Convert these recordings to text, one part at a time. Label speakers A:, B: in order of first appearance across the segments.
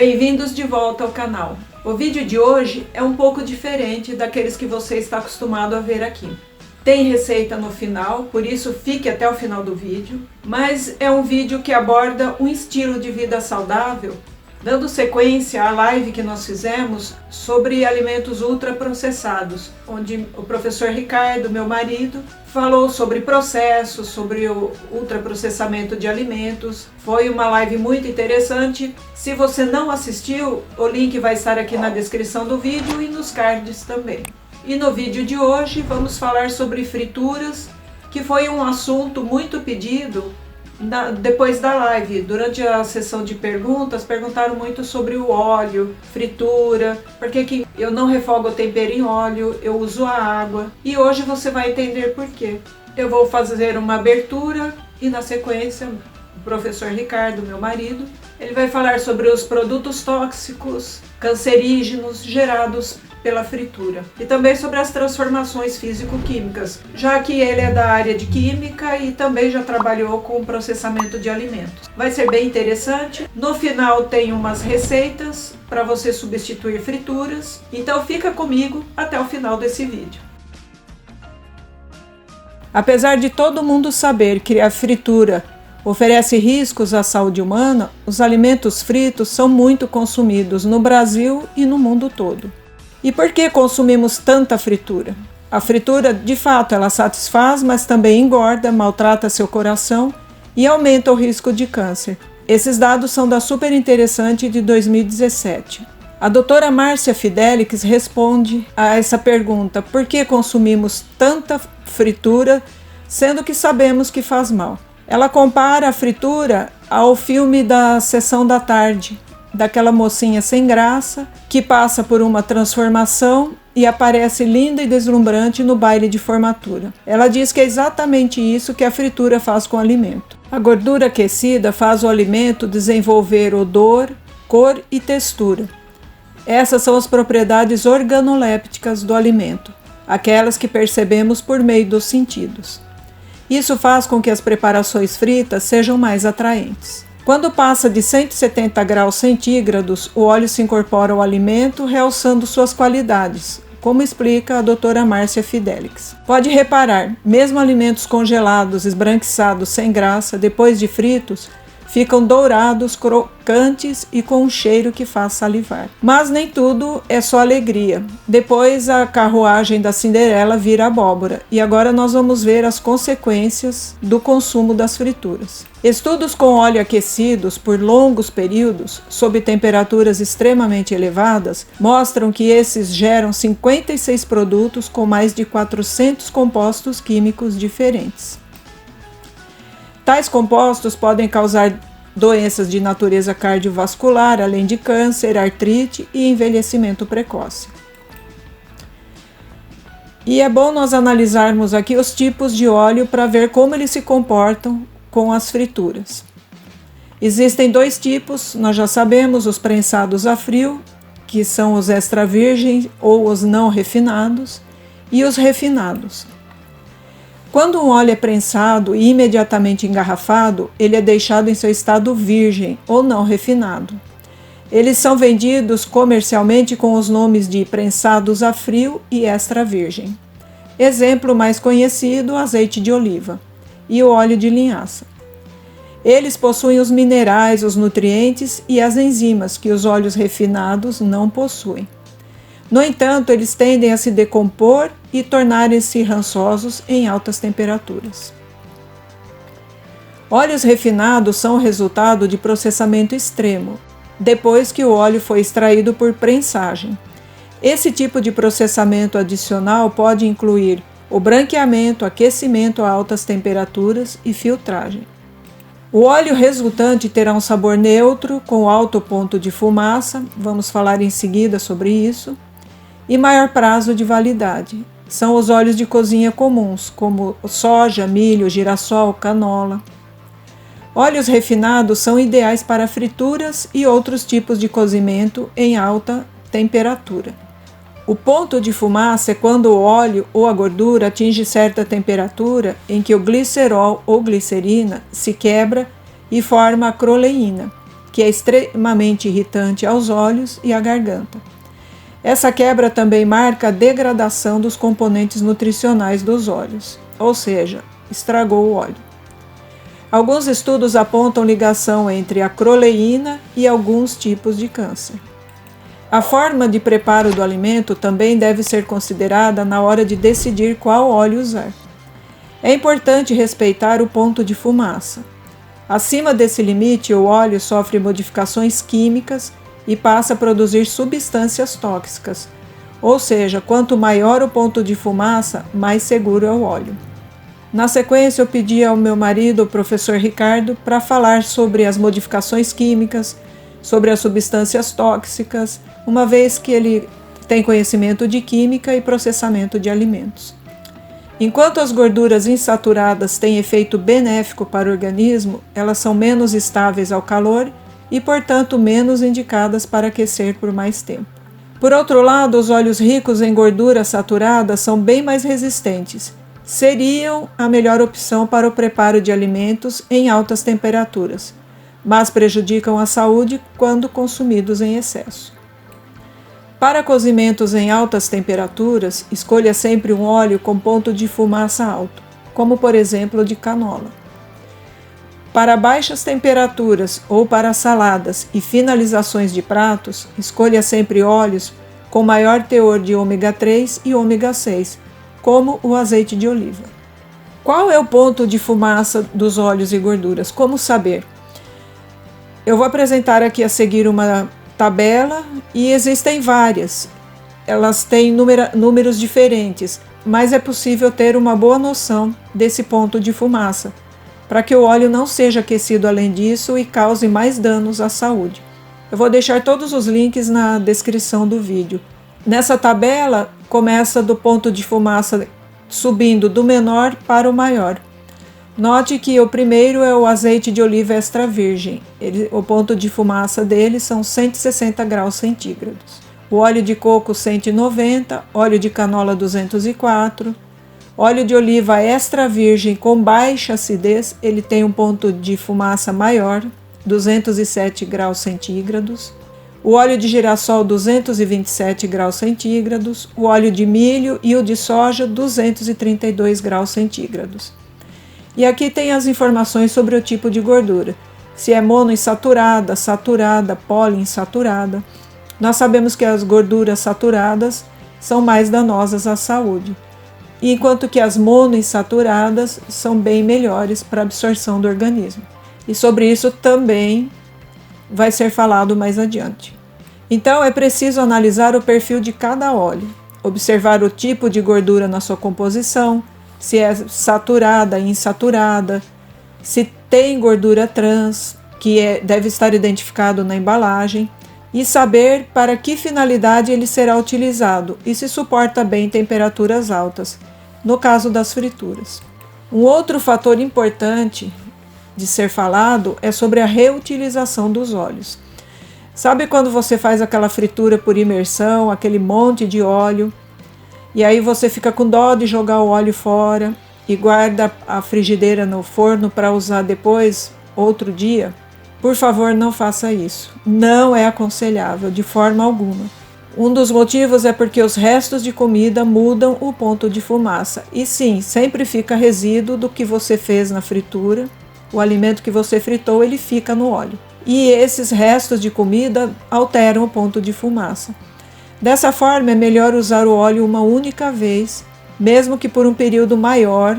A: Bem-vindos de volta ao canal. O vídeo de hoje é um pouco diferente daqueles que você está acostumado a ver aqui. Tem receita no final, por isso fique até o final do vídeo, mas é um vídeo que aborda um estilo de vida saudável, dando sequência à live que nós fizemos sobre alimentos ultraprocessados, onde o professor Ricardo, meu marido, falou sobre processos, sobre o ultraprocessamento de alimentos. Foi uma live muito interessante. Se você não assistiu, o link vai estar aqui na descrição do vídeo e nos cards também. E no vídeo de hoje vamos falar sobre frituras, que foi um assunto muito pedido depois da live. Durante a sessão de perguntas, perguntaram muito sobre o óleo, fritura, porque que eu não refogo o tempero em óleo, eu uso a água. E hoje você vai entender por quê. Eu vou fazer uma abertura e na sequência o professor Ricardo, meu marido, ele vai falar sobre os produtos tóxicos, cancerígenos gerados pela fritura e também sobre as transformações físico-químicas, já que ele é da área de química e também já trabalhou com processamento de alimentos. Vai ser bem interessante. No final tem umas receitas para você substituir frituras, então fica comigo até o final desse vídeo. Apesar de todo mundo saber que a fritura oferece riscos à saúde humana, os alimentos fritos são muito consumidos no Brasil e no mundo todo. E por que consumimos tanta fritura? A fritura, de fato, ela satisfaz, mas também engorda, maltrata seu coração e aumenta o risco de câncer. Esses dados são da Super Interessante de 2017. A doutora Márcia Fidelix responde a essa pergunta: por que consumimos tanta fritura, sendo que sabemos que faz mal? Ela compara a fritura ao filme da Sessão da Tarde, daquela mocinha sem graça que passa por uma transformação e aparece linda e deslumbrante no baile de formatura. Ela diz que é exatamente isso que a fritura faz com o alimento. A gordura aquecida faz o alimento desenvolver odor, cor e textura. Essas são as propriedades organolépticas do alimento, aquelas que percebemos por meio dos sentidos. Isso faz com que as preparações fritas sejam mais atraentes. Quando passa de 170 graus centígrados, o óleo se incorpora ao alimento, realçando suas qualidades, como explica a doutora Márcia Fidelix. Pode reparar, mesmo alimentos congelados, esbranquiçados, sem graça, depois de fritos, ficam dourados, crocantes e com um cheiro que faz salivar. Mas nem tudo é só alegria. Depois a carruagem da Cinderela vira abóbora. E agora nós vamos ver as consequências do consumo das frituras. Estudos com óleo aquecidos por longos períodos, sob temperaturas extremamente elevadas, mostram que esses geram 56 produtos com mais de 400 compostos químicos diferentes. Tais compostos podem causar doenças de natureza cardiovascular, além de câncer, artrite e envelhecimento precoce. E é bom nós analisarmos aqui os tipos de óleo para ver como eles se comportam com as frituras. Existem dois tipos, nós já sabemos, os prensados a frio, que são os extra virgem ou os não refinados, e os refinados. Quando um óleo é prensado e imediatamente engarrafado, ele é deixado em seu estado virgem ou não refinado. Eles são vendidos comercialmente com os nomes de prensados a frio e extra virgem. Exemplo mais conhecido, o azeite de oliva e o óleo de linhaça. Eles possuem os minerais, os nutrientes e as enzimas que os óleos refinados não possuem. No entanto, eles tendem a se decompor e tornarem-se rançosos em altas temperaturas. Óleos refinados são o resultado de processamento extremo, depois que o óleo foi extraído por prensagem. Esse tipo de processamento adicional pode incluir o branqueamento, aquecimento a altas temperaturas e filtragem. O óleo resultante terá um sabor neutro, com alto ponto de fumaça, vamos falar em seguida sobre isso, e maior prazo de validade. São os óleos de cozinha comuns, como soja, milho, girassol, canola. Óleos refinados são ideais para frituras e outros tipos de cozimento em alta temperatura. O ponto de fumaça é quando o óleo ou a gordura atinge certa temperatura em que o glicerol ou glicerina se quebra e forma a acroleína, que é extremamente irritante aos olhos e à garganta. Essa quebra também marca a degradação dos componentes nutricionais dos óleos, ou seja, estragou o óleo. Alguns estudos apontam ligação entre a acroleína e alguns tipos de câncer. A forma de preparo do alimento também deve ser considerada na hora de decidir qual óleo usar. É importante respeitar o ponto de fumaça. Acima desse limite, o óleo sofre modificações químicas e passa a produzir substâncias tóxicas, ou seja, quanto maior o ponto de fumaça, mais seguro é o óleo. Na sequência, eu pedi ao meu marido, o professor Ricardo, para falar sobre as modificações químicas, sobre as substâncias tóxicas, uma vez que ele tem conhecimento de química e processamento de alimentos. Enquanto as gorduras insaturadas têm efeito benéfico para o organismo, elas são menos estáveis ao calor e, portanto, menos indicadas para aquecer por mais tempo. Por outro lado, os óleos ricos em gordura saturada são bem mais resistentes. Seriam a melhor opção para o preparo de alimentos em altas temperaturas, mas prejudicam a saúde quando consumidos em excesso. Para cozimentos em altas temperaturas, escolha sempre um óleo com ponto de fumaça alto, como por exemplo o de canola. Para baixas temperaturas ou para saladas e finalizações de pratos, escolha sempre óleos com maior teor de ômega 3 e ômega 6, como o azeite de oliva. Qual é o ponto de fumaça dos óleos e gorduras? Como saber? Eu vou apresentar aqui a seguir uma tabela e existem várias. Elas têm números diferentes, mas é possível ter uma boa noção desse ponto de fumaça, para que o óleo não seja aquecido além disso e cause mais danos à saúde. Eu vou deixar todos os links na descrição do vídeo. Nessa tabela, começa do ponto de fumaça subindo do menor para o maior. Note que o primeiro é o azeite de oliva extra virgem. O ponto de fumaça dele são 160 graus centígrados. O óleo de coco 190, óleo de canola 204, óleo de oliva extra virgem com baixa acidez, ele tem um ponto de fumaça maior, 207 graus centígrados. O óleo de girassol 227 graus centígrados, o óleo de milho e o de soja 232 graus centígrados. E aqui tem as informações sobre o tipo de gordura, se é monoinsaturada, saturada, poliinsaturada. Nós sabemos que as gorduras saturadas são mais danosas à saúde, enquanto que as monoinsaturadas são bem melhores para a absorção do organismo. E sobre isso também vai ser falado mais adiante. Então é preciso analisar o perfil de cada óleo, observar o tipo de gordura na sua composição, se é saturada, insaturada, se tem gordura trans, que deve estar identificado na embalagem, e saber para que finalidade ele será utilizado e se suporta bem temperaturas altas, no caso das frituras. Um outro fator importante de ser falado é sobre a reutilização dos óleos. Sabe quando você faz aquela fritura por imersão, aquele monte de óleo, e aí você fica com dó de jogar o óleo fora e guarda a frigideira no forno para usar depois, outro dia? Por favor, não faça isso. Não é aconselhável de forma alguma. Um dos motivos é porque os restos de comida mudam o ponto de fumaça. E sim, sempre fica resíduo do que você fez na fritura. O alimento que você fritou, ele fica no óleo. E esses restos de comida alteram o ponto de fumaça. Dessa forma, é melhor usar o óleo uma única vez, mesmo que por um período maior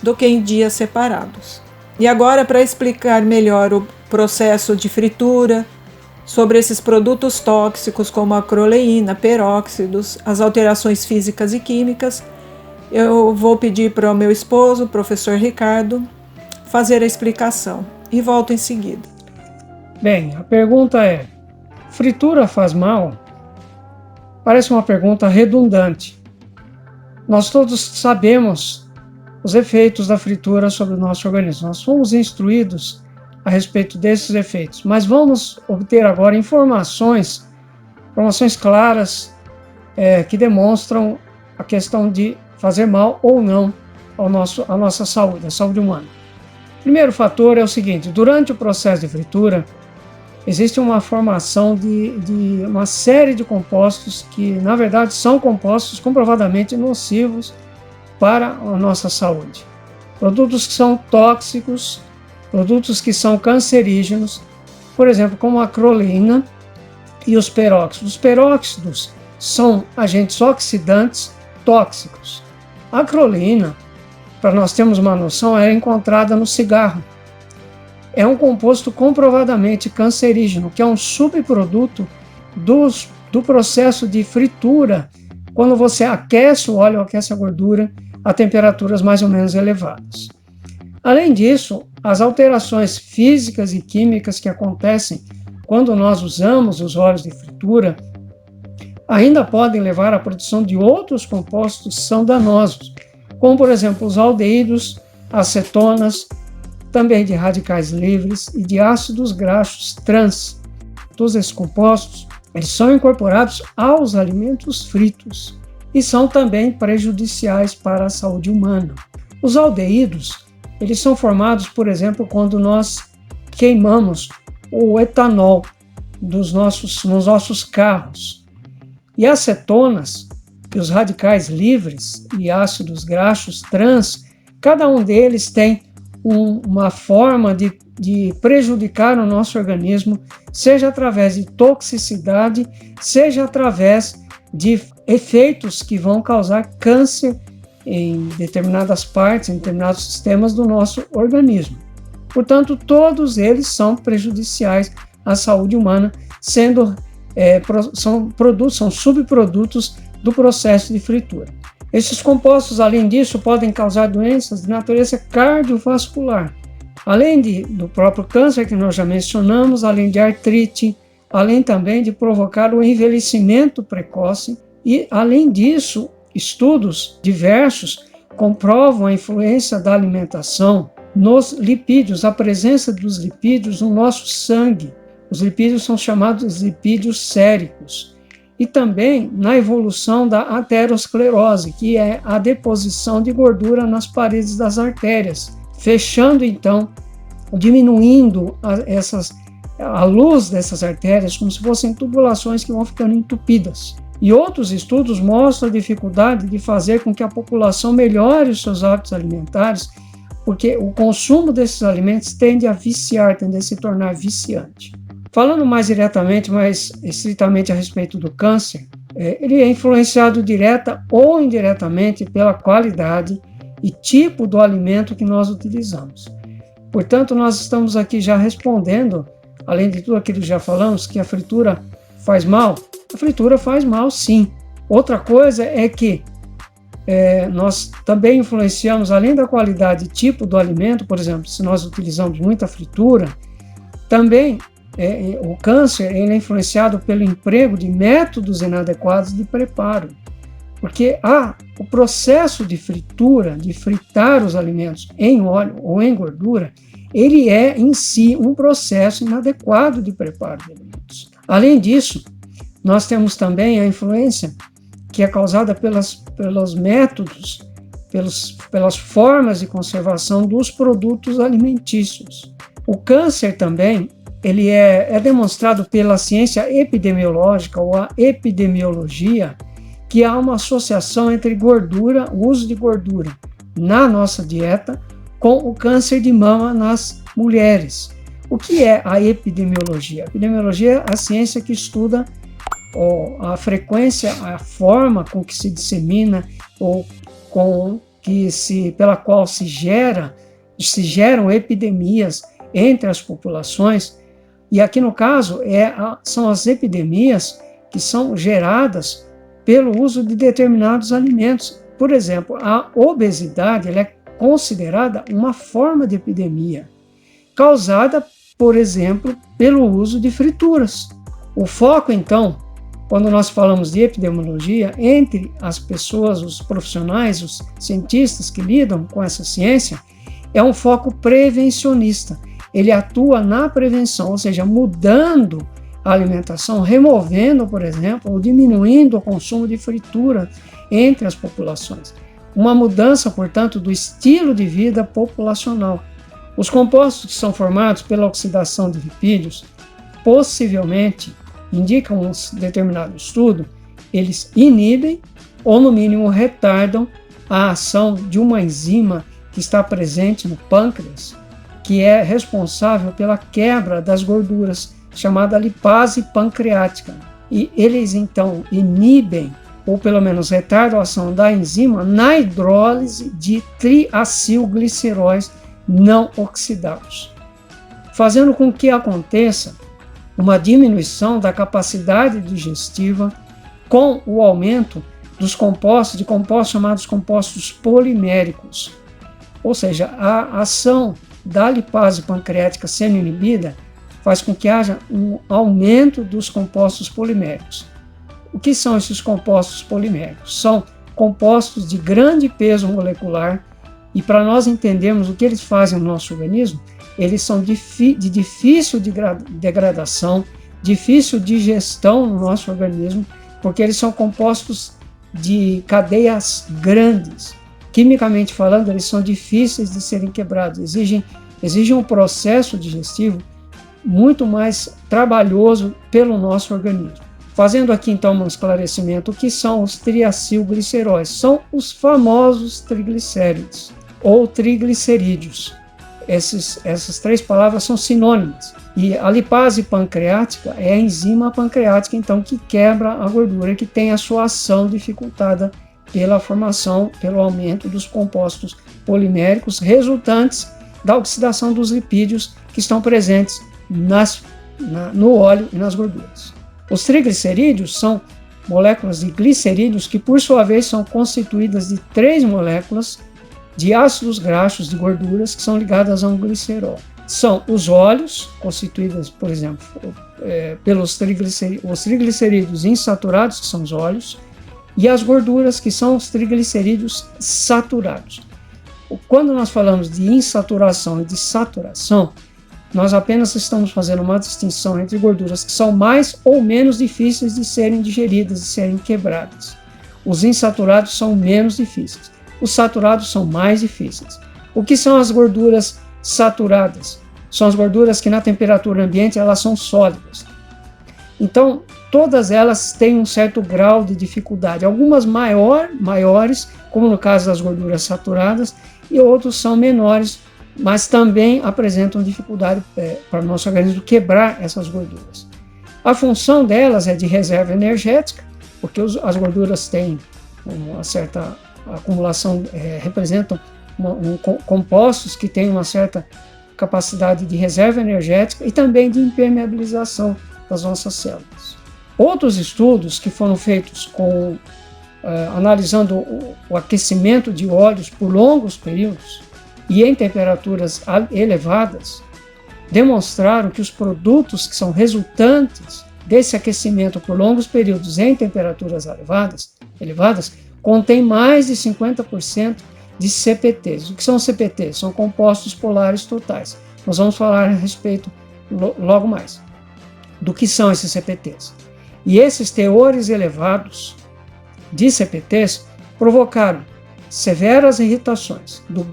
A: do que em dias separados. E agora, para explicar melhor o processo de fritura, sobre esses produtos tóxicos como a acroleína, peróxidos, as alterações físicas e químicas, eu vou pedir para o meu esposo, o professor Ricardo, fazer a explicação e volto em seguida.
B: Bem, a pergunta é: fritura faz mal? Parece uma pergunta redundante. Nós todos sabemos os efeitos da fritura sobre o nosso organismo. Nós fomos instruídos a respeito desses efeitos, mas vamos obter agora informações claras que demonstram a questão de fazer mal ou não à nossa saúde, à saúde humana. O primeiro fator é o seguinte: durante o processo de fritura, existe uma formação de uma série de compostos que, na verdade, são compostos comprovadamente nocivos para a nossa saúde. Produtos que são tóxicos, produtos que são cancerígenos, por exemplo, como a acroleína e os peróxidos. Os peróxidos são agentes oxidantes tóxicos. A acroleína, para nós termos uma noção, é encontrada no cigarro. É um composto comprovadamente cancerígeno, que é um subproduto do processo de fritura, quando você aquece o óleo, aquece a gordura a temperaturas mais ou menos elevadas. Além disso, as alterações físicas e químicas que acontecem quando nós usamos os óleos de fritura ainda podem levar à produção de outros compostos que são danosos, como, por exemplo, os aldeídos, acetonas, também de radicais livres e de ácidos graxos trans. Todos esses compostos eles são incorporados aos alimentos fritos e são também prejudiciais para a saúde humana. Os aldeídos eles são formados, por exemplo, quando nós queimamos o etanol nos nossos carros. E acetonas, e os radicais livres e ácidos graxos trans, cada um deles tem uma forma de prejudicar o nosso organismo, seja através de toxicidade, seja através de efeitos que vão causar câncer em determinadas partes, em determinados sistemas do nosso organismo. Portanto, todos eles são prejudiciais à saúde humana, são subprodutos do processo de fritura. Esses compostos, além disso, podem causar doenças de natureza cardiovascular, além do próprio câncer que nós já mencionamos, além de artrite, além também de provocar o envelhecimento precoce e, além disso, estudos diversos comprovam a influência da alimentação nos lipídios, a presença dos lipídios no nosso sangue. Os lipídios são chamados lipídios séricos. E também na evolução da aterosclerose, que é a deposição de gordura nas paredes das artérias, fechando então, diminuindo a luz dessas artérias, como se fossem tubulações que vão ficando entupidas. E outros estudos mostram a dificuldade de fazer com que a população melhore os seus hábitos alimentares, porque o consumo desses alimentos tende a viciar, tende a se tornar viciante. Falando mais diretamente, mais estritamente a respeito do câncer, ele é influenciado direta ou indiretamente pela qualidade e tipo do alimento que nós utilizamos. Portanto, nós estamos aqui já respondendo, além de tudo aquilo que já falamos, que a fritura faz mal. A fritura faz mal, sim. Outra coisa é que nós também influenciamos, além da qualidade e tipo do alimento, por exemplo, se nós utilizamos muita fritura, também o câncer ele é influenciado pelo emprego de métodos inadequados de preparo, porque o processo de fritura, de fritar os alimentos em óleo ou em gordura, ele é em si um processo inadequado de preparo de alimentos. Além disso, nós temos também a influência que é causada pelos métodos, pelas formas de conservação dos produtos alimentícios. O câncer também ele é demonstrado pela ciência epidemiológica ou a epidemiologia, que há uma associação entre gordura, o uso de gordura na nossa dieta, com o câncer de mama nas mulheres. O que é a epidemiologia? A epidemiologia é a ciência que estuda a frequência, a forma com que se dissemina ou pela qual se geram epidemias entre as populações. E aqui no caso são as epidemias que são geradas pelo uso de determinados alimentos. Por exemplo, a obesidade ela é considerada uma forma de epidemia, causada, por exemplo, pelo uso de frituras. O foco, então, quando nós falamos de epidemiologia, entre as pessoas, os profissionais, os cientistas que lidam com essa ciência, é um foco prevencionista. Ele atua na prevenção, ou seja, mudando a alimentação, removendo, por exemplo, ou diminuindo o consumo de fritura entre as populações. Uma mudança, portanto, do estilo de vida populacional. Os compostos que são formados pela oxidação de lipídios, possivelmente, indica um determinado estudo, eles inibem ou no mínimo retardam a ação de uma enzima que está presente no pâncreas, que é responsável pela quebra das gorduras, chamada lipase pancreática. E eles então inibem, ou pelo menos retardam a ação da enzima na hidrólise de triacilgliceróis não oxidados, fazendo com que aconteça uma diminuição da capacidade digestiva com o aumento dos compostos chamados compostos poliméricos. Ou seja, a ação da lipase pancreática sendo inibida faz com que haja um aumento dos compostos poliméricos. O que são esses compostos poliméricos? São compostos de grande peso molecular e para nós entendermos o que eles fazem no nosso organismo, eles são de difícil degradação, difícil digestão no nosso organismo, porque eles são compostos de cadeias grandes. Quimicamente falando, eles são difíceis de serem quebrados, exigem um processo digestivo muito mais trabalhoso pelo nosso organismo. Fazendo aqui então um esclarecimento, o que são os triacilgliceróis? São os famosos triglicéridos ou triglicerídeos. Essas três palavras são sinônimas. E a lipase pancreática é a enzima pancreática então que quebra a gordura, que tem a sua ação dificultada pela formação, pelo aumento dos compostos poliméricos resultantes da oxidação dos lipídios que estão presentes no óleo e nas gorduras. Os triglicerídeos são moléculas de glicerídeos que, por sua vez, são constituídas de 3 moléculas de ácidos graxos de gorduras que são ligadas a um glicerol. São os óleos, constituídos, por exemplo, pelos triglicerídeos insaturados, que são os óleos, e as gorduras, que são os triglicerídeos saturados. Quando nós falamos de insaturação e de saturação, nós apenas estamos fazendo uma distinção entre gorduras que são mais ou menos difíceis de serem digeridas e serem quebradas. Os insaturados são menos difíceis. Os saturados são mais difíceis. O que são as gorduras saturadas? São as gorduras que na temperatura ambiente elas são sólidas. Então, todas elas têm um certo grau de dificuldade. Algumas maiores, como no caso das gorduras saturadas, e outros são menores, mas também apresentam dificuldade para o nosso organismo quebrar essas gorduras. A função delas é de reserva energética, porque as gorduras têm uma certa acumulação, representam compostos que têm uma certa capacidade de reserva energética e também de impermeabilização das nossas células. Outros estudos que foram feitos analisando o aquecimento de óleos por longos períodos e em temperaturas elevadas, demonstraram que os produtos que são resultantes desse aquecimento por longos períodos em temperaturas elevadas contêm mais de 50% de CPTs. O que são CPTs? São compostos polares totais. Nós vamos falar a respeito logo mais do que são esses CPTs. E esses teores elevados de CPTs provocaram severas irritações do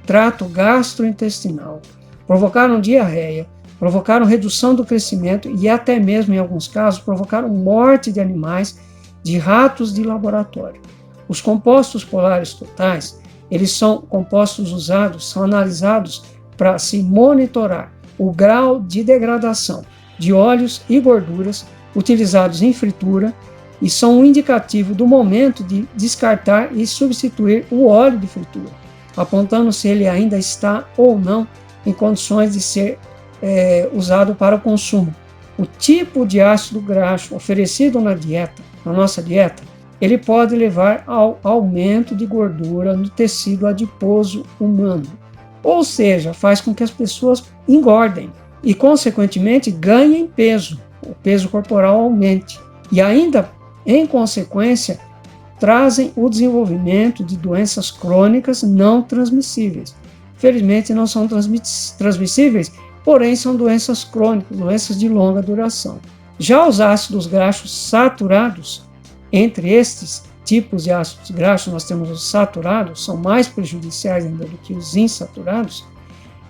B: trato gastrointestinal, provocaram diarreia, provocaram redução do crescimento e até mesmo, em alguns casos, provocaram morte de animais, de ratos de laboratório. Os compostos polares totais, eles são compostos usados, são analisados para se monitorar o grau de degradação de óleos e gorduras utilizados em fritura e são um indicativo do momento de descartar e substituir o óleo de fritura, apontando se ele ainda está ou não em condições de ser usado para o consumo. O tipo de ácido graxo oferecido na nossa dieta, ele pode levar ao aumento de gordura no tecido adiposo humano, ou seja, faz com que as pessoas engordem e, consequentemente, ganhem peso, o peso corporal aumente e ainda, em consequência, trazem o desenvolvimento de doenças crônicas não transmissíveis. Felizmente não são transmissíveis, porém são doenças crônicas, doenças de longa duração. Já os ácidos graxos saturados, entre estes tipos de ácidos graxos, nós temos os saturados, são mais prejudiciais ainda do que os insaturados,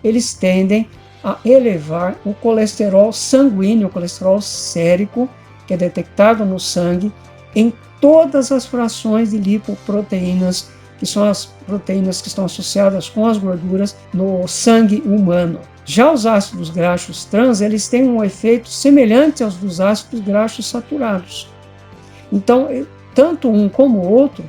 B: eles tendem a elevar o colesterol sanguíneo, o colesterol sérico, que é detectado no sangue, em todas as frações de lipoproteínas, que são as proteínas que estão associadas com as gorduras no sangue humano. Já os ácidos graxos trans, eles têm um efeito semelhante aos dos ácidos graxos saturados. Então, tanto um como o outro,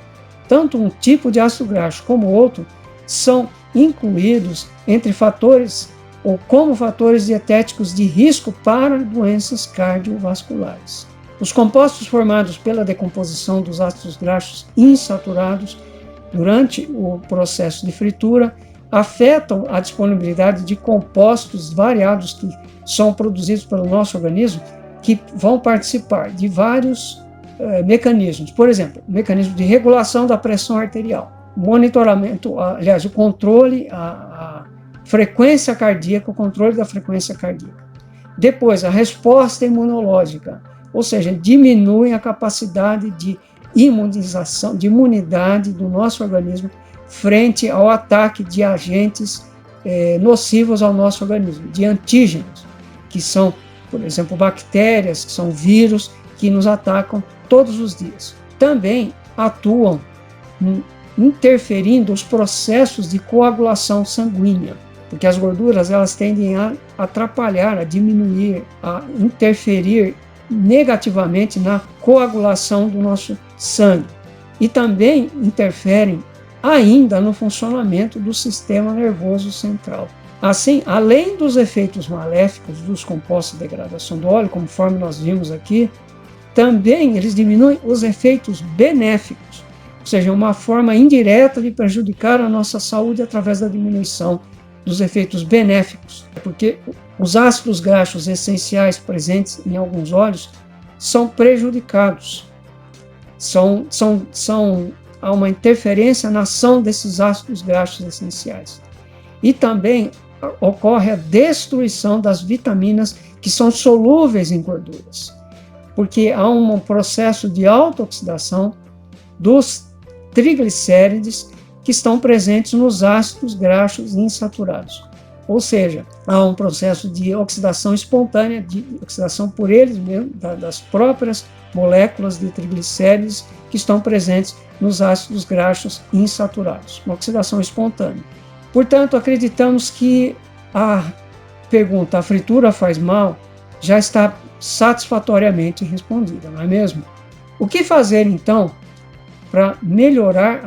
B: tanto um tipo de ácido graxo como o outro, são incluídos entre fatores ou como fatores dietéticos de risco para doenças cardiovasculares. Os compostos formados pela decomposição dos ácidos graxos insaturados durante o processo de fritura afetam a disponibilidade de compostos variados que são produzidos pelo nosso organismo, que vão participar de vários mecanismos. Por exemplo, o mecanismo de regulação da pressão arterial, monitoramento, aliás, o controle, a frequência cardíaca, o controle da frequência cardíaca. Depois, a resposta imunológica, ou seja, diminui a capacidade de imunização, de imunidade do nosso organismo frente ao ataque de agentes nocivos ao nosso organismo, de antígenos, que são, por exemplo, bactérias, que são vírus, que nos atacam todos os dias. Também atuam interferindo os processos de coagulação sanguínea, porque as gorduras elas tendem a atrapalhar, a diminuir, a interferir negativamente na coagulação do nosso sangue. E também interferem ainda no funcionamento do sistema nervoso central. Assim, além dos efeitos maléficos dos compostos de degradação do óleo, conforme nós vimos aqui, também eles diminuem os efeitos benéficos, ou seja, uma forma indireta de prejudicar a nossa saúde através da diminuição dos efeitos benéficos, porque os ácidos graxos essenciais presentes em alguns óleos são prejudicados, há uma interferência na ação desses ácidos graxos essenciais. E também ocorre a destruição das vitaminas que são solúveis em gorduras, porque há um processo de autooxidação dos triglicérides que estão presentes nos ácidos graxos insaturados. Ou seja, há um processo de oxidação espontânea, de oxidação por eles mesmos, das próprias moléculas de triglicérides que estão presentes nos ácidos graxos insaturados, uma oxidação espontânea. Portanto, acreditamos que a pergunta, a fritura faz mal, já está satisfatoriamente respondida, não é mesmo? O que fazer, então, para melhorar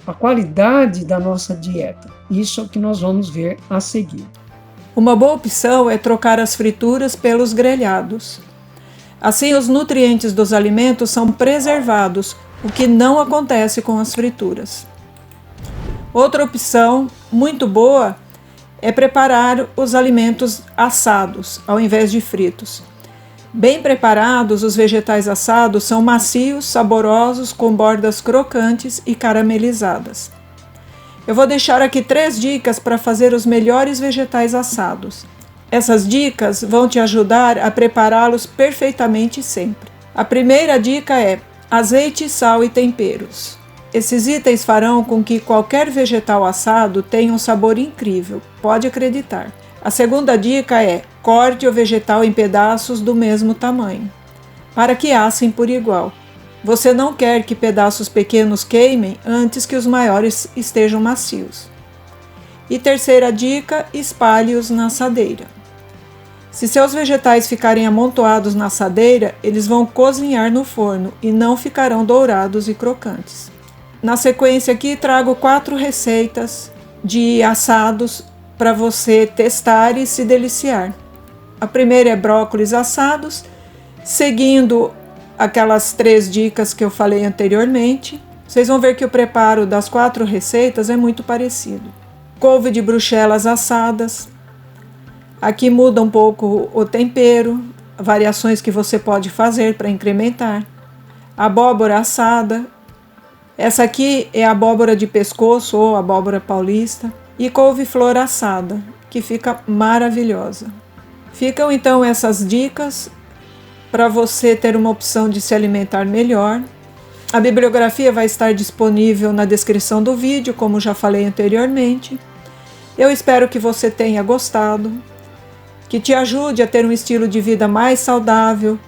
B: a qualidade da nossa dieta? Isso é o que nós vamos ver a seguir.
A: Uma boa opção é trocar as frituras pelos grelhados. Assim, os nutrientes dos alimentos são preservados, o que não acontece com as frituras. Outra opção muito boa é preparar os alimentos assados, ao invés de fritos. Bem preparados, os vegetais assados são macios, saborosos, com bordas crocantes e caramelizadas. Eu vou deixar aqui 3 dicas para fazer os melhores vegetais assados. Essas dicas vão te ajudar a prepará-los perfeitamente sempre. A primeira dica é azeite, sal e temperos. Esses itens farão com que qualquer vegetal assado tenha um sabor incrível, pode acreditar. A segunda dica é corte o vegetal em pedaços do mesmo tamanho, para que assem por igual. Você não quer que pedaços pequenos queimem antes que os maiores estejam macios. E terceira dica, espalhe-os na assadeira. Se seus vegetais ficarem amontoados na assadeira, eles vão cozinhar no forno e não ficarão dourados e crocantes. Na sequência aqui trago 4 receitas de assados para você testar e se deliciar. A primeira é brócolis assados, seguindo aquelas 3 dicas que eu falei anteriormente. Vocês vão ver que o preparo das 4 receitas é muito parecido. Couve de Bruxelas assadas. Aqui muda um pouco o tempero, variações que você pode fazer para incrementar. Abóbora assada. Essa aqui é a abóbora de pescoço ou abóbora paulista. E couve-flor assada, que fica maravilhosa. Ficam então essas dicas para você ter uma opção de se alimentar melhor. A bibliografia vai estar disponível na descrição do vídeo, como já falei anteriormente. Eu espero que você tenha gostado, que te ajude a ter um estilo de vida mais saudável.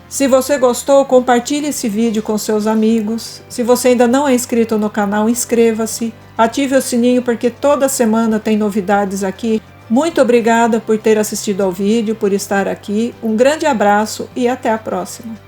A: Se você gostou, compartilhe esse vídeo com seus amigos. Se você ainda não é inscrito no canal, inscreva-se. Ative o sininho porque toda semana tem novidades aqui. Muito obrigada por ter assistido ao vídeo, por estar aqui. Um grande abraço e até a próxima.